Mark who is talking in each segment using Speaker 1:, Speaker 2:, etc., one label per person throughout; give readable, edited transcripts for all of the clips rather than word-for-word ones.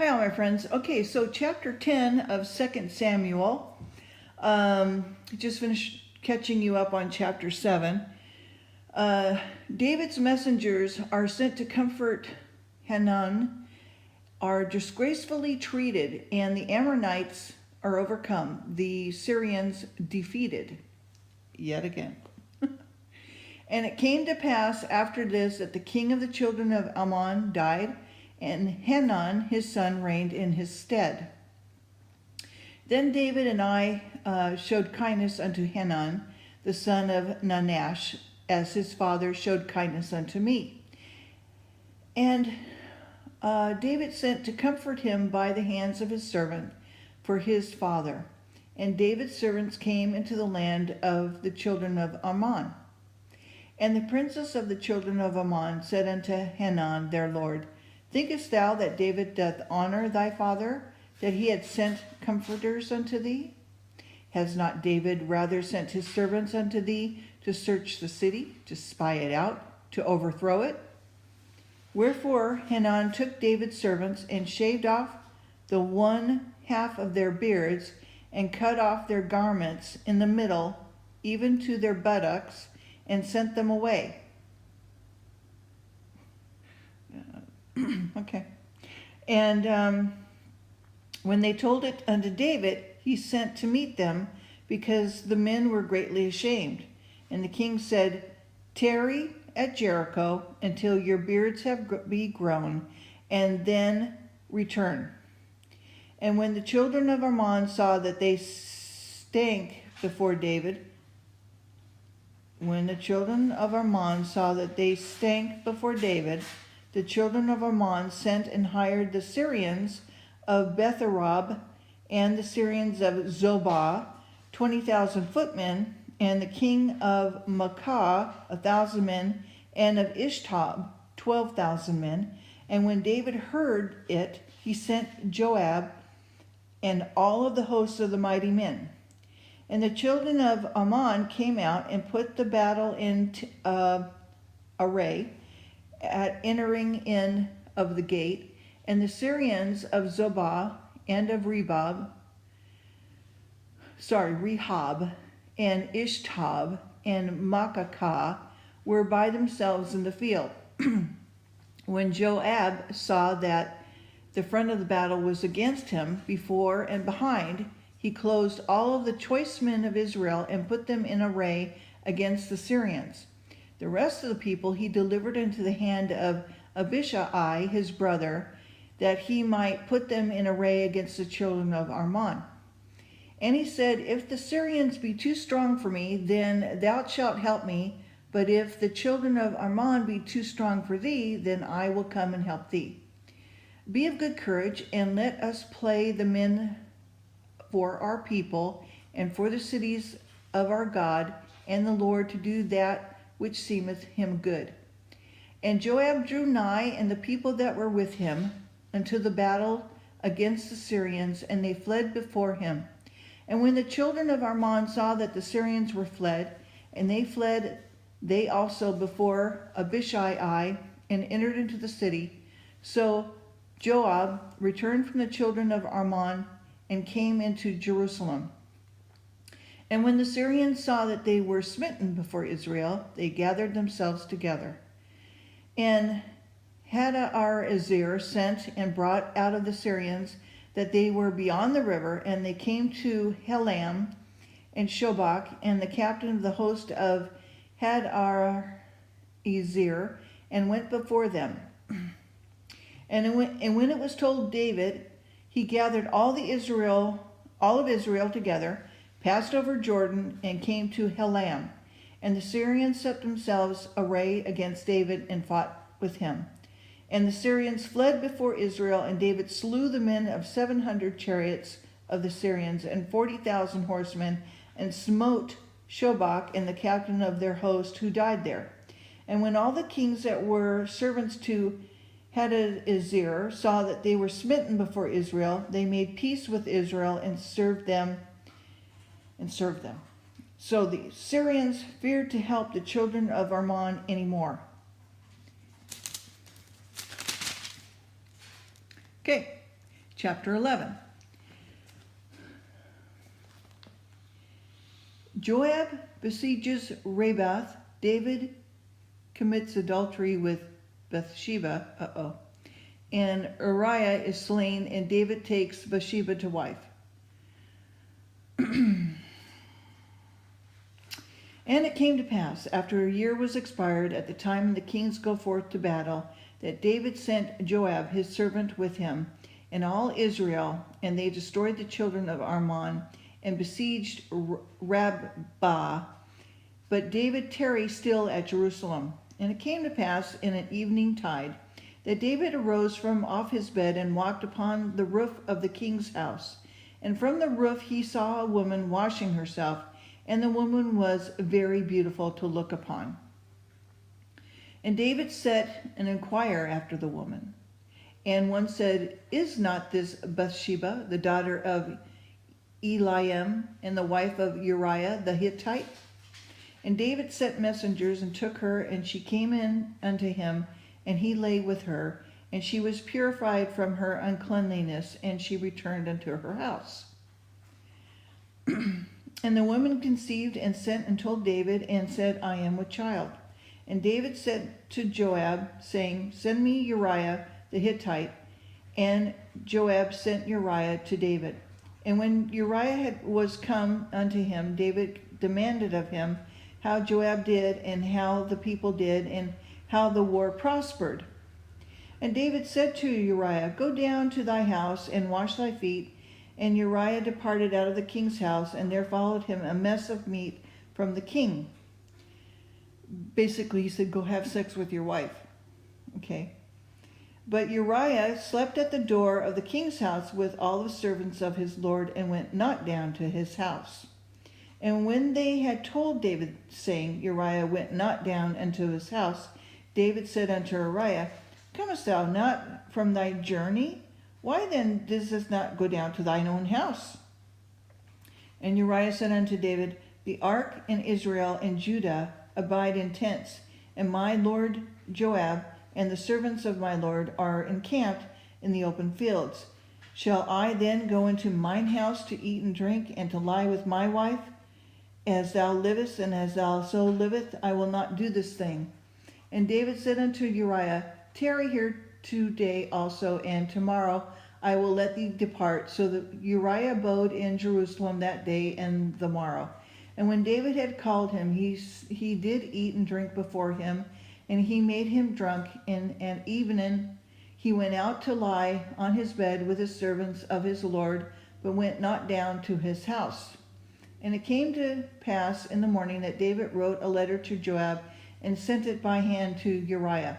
Speaker 1: Hi, all my friends. Okay, so chapter 10 of 2 Samuel. Just finished catching you up on chapter 7. David's messengers are sent to comfort Hanun, are disgracefully treated, and the Ammonites are overcome. The Syrians defeated yet again. And it came to pass after this that the king of the children of Ammon died, and Hanun his son reigned in his stead. Then David and I showed kindness unto Hanun, the son of Nanash, as his father showed kindness unto me. And David sent to comfort him by the hands of his servant for his father. And David's servants came into the land of the children of Ammon. And the princes of the children of Ammon said unto Hanun their lord, Thinkest thou that David doth honor thy father, that he had sent comforters unto thee? Has not David rather sent his servants unto thee to search the city, to spy it out, to overthrow it? Wherefore Hanun took David's servants and shaved off the one half of their beards, and cut off their garments in the middle, even to their buttocks, and sent them away. Okay. And when they told it unto David, he sent to meet them, because the men were greatly ashamed. And the king said, Tarry at Jericho until your beards be grown, and then return. And when the children of Ammon saw that they stank before David, the children of Ammon sent and hired the Syrians of Beth and the Syrians of Zobah, 20,000 footmen, and the king of Makkah, 1,000 men, and of Ishtab, 12,000 men. And when David heard it, he sent Joab and all of the hosts of the mighty men. And the children of Ammon came out and put the battle in array at entering in of the gate. And the Syrians of Zobah and of Rehab, and Ishtab and Makkah were by themselves in the field. When Joab saw that the front of the battle was against him, before and behind, he closed all of the choice men of Israel and put them in array against the Syrians. The rest of the people he delivered into the hand of Abishai his brother, that he might put them in array against the children of Ammon. And he said, If the Syrians be too strong for me, then thou shalt help me. But if the children of Ammon be too strong for thee, then I will come and help thee. Be of good courage, and let us play the men for our people, and for the cities of our God, and the Lord, to do that which seemeth him good. And Joab drew nigh, and the people that were with him, unto the battle against the Syrians, and they fled before him. And when the children of Ammon saw that the Syrians were fled, and they fled they also before Abishai, and entered into the city. So Joab returned from the children of Ammon, and came into Jerusalem. And when the Syrians saw that they were smitten before Israel, they gathered themselves together. And Hadarezer sent and brought out of the Syrians that they were beyond the river, and they came to Helam and Shobach, and the captain of the host of Hadarezer, and went before them. And when it was told David, he gathered all of Israel together, passed over Jordan, and came to Helam. And the Syrians set themselves array against David and fought with him. And the Syrians fled before Israel, and David slew the men of 700 chariots of the Syrians and 40,000 horsemen, and smote Shobach and the captain of their host, who died there. And when all the kings that were servants to Hadarezer saw that they were smitten before Israel, they made peace with Israel and served them. So the Syrians feared to help the children of Ammon anymore. Okay, chapter 11. Joab besieges Rabbath. David commits adultery with Beth-Sheba. And Uriah is slain, and David takes Beth-Sheba to wife. And it came to pass, after a year was expired, at the time the kings go forth to battle, that David sent Joab his servant with him, and all Israel, and they destroyed the children of Ammon, and besieged Rabbah. But David tarried still at Jerusalem. And it came to pass in an evening tide, that David arose from off his bed and walked upon the roof of the king's house. And from the roof he saw a woman washing herself, and the woman was very beautiful to look upon. And David set and inquired after the woman. And one said, Is not this Beth-Sheba, the daughter of Eliam, and the wife of Uriah the Hittite? And David sent messengers and took her, and she came in unto him, and he lay with her, and she was purified from her uncleanliness, and she returned unto her house. And the woman conceived and sent and told David, and said, I am with child. And David said to Joab, saying, Send me Uriah the Hittite. And Joab sent Uriah to David. And when Uriah was come unto him, David demanded of him how Joab did, and how the people did, and how the war prospered. And David said to Uriah, Go down to thy house and wash thy feet. And Uriah departed out of the king's house, and there followed him a mess of meat from the king. Basically, he said, Go have sex with your wife. Okay. But Uriah slept at the door of the king's house with all the servants of his lord, and went not down to his house. And when they had told David, saying, Uriah went not down unto his house, David said unto Uriah, Comest thou not from thy journey? Why then didst not go down to thine own house? And Uriah said unto David, The ark and Israel and Judah abide in tents, and my lord Joab and the servants of my lord are encamped in the open fields. Shall I then go into mine house to eat and drink, and to lie with my wife? As thou livest, and as thou so liveth, I will not do this thing. And David said unto Uriah, Tarry here today also, and tomorrow I will let thee depart. So that Uriah abode in Jerusalem that day and the morrow. And when David had called him, he did eat and drink before him, and he made him drunk. And at evening he went out to lie on his bed with his servants of his lord, but went not down to his house. And it came to pass in the morning that David wrote a letter to Joab, and sent it by hand to Uriah.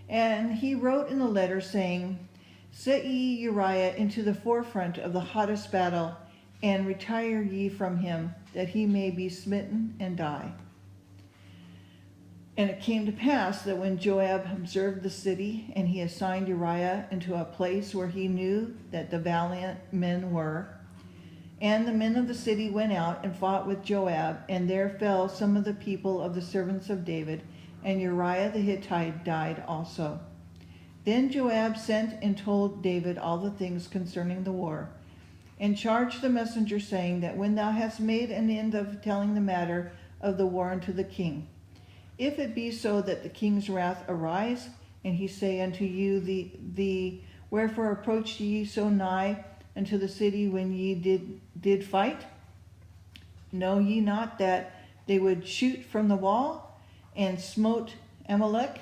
Speaker 1: And he wrote in the letter, saying, Set ye Uriah into the forefront of the hottest battle, and retire ye from him, that he may be smitten and die. And it came to pass that when Joab observed the city, and he assigned Uriah into a place where he knew that the valiant men were, and the men of the city went out and fought with Joab, and there fell some of the people of the servants of David, and Uriah the Hittite died also. Then Joab sent and told David all the things concerning the war, and charged the messenger, saying, That when thou hast made an end of telling the matter of the war unto the king, if it be so that the king's wrath arise, and he say unto you, the Wherefore approached ye so nigh unto the city when ye did fight? Know ye not that they would shoot from the wall, and smote Amalek,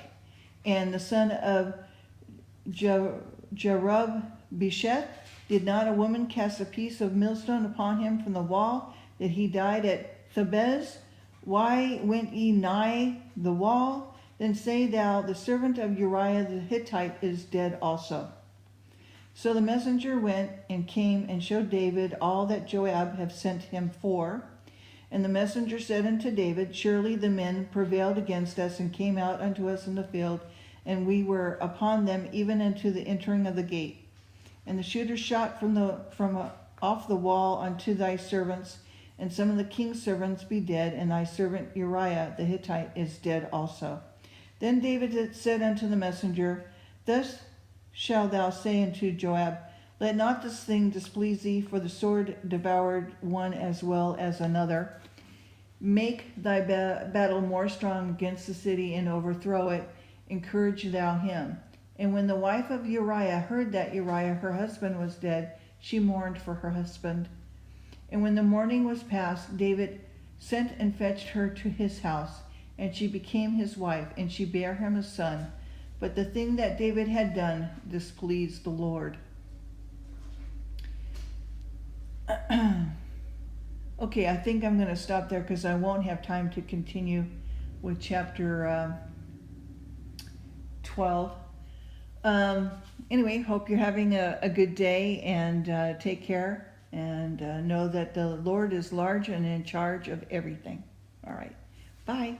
Speaker 1: and the son of Jerub-Besheth? Did not a woman cast a piece of millstone upon him from the wall, that he died at Thebez? Why went ye nigh the wall? Then say thou, The servant of Uriah the Hittite is dead also. So the messenger went and came and showed David all that Joab had sent him for. And the messenger said unto David, Surely the men prevailed against us, and came out unto us in the field, and we were upon them even unto the entering of the gate. And the shooters shot from off the wall unto thy servants, and some of the king's servants be dead, and thy servant Uriah the Hittite is dead also. Then David said unto the messenger, Thus shalt thou say unto Joab, Let not this thing displease thee, for the sword devoured one as well as another. Make thy battle more strong against the city, and overthrow it. Encourage thou him. And when the wife of Uriah heard that Uriah her husband was dead, she mourned for her husband. And when the mourning was past, David sent and fetched her to his house, and she became his wife, and she bare him a son. But the thing that David had done displeased the Lord. Okay, I think I'm going to stop there because I won't have time to continue with chapter 12. Anyway, hope you're having a good day, and take care, and know that the Lord is large and in charge of everything. All right, bye.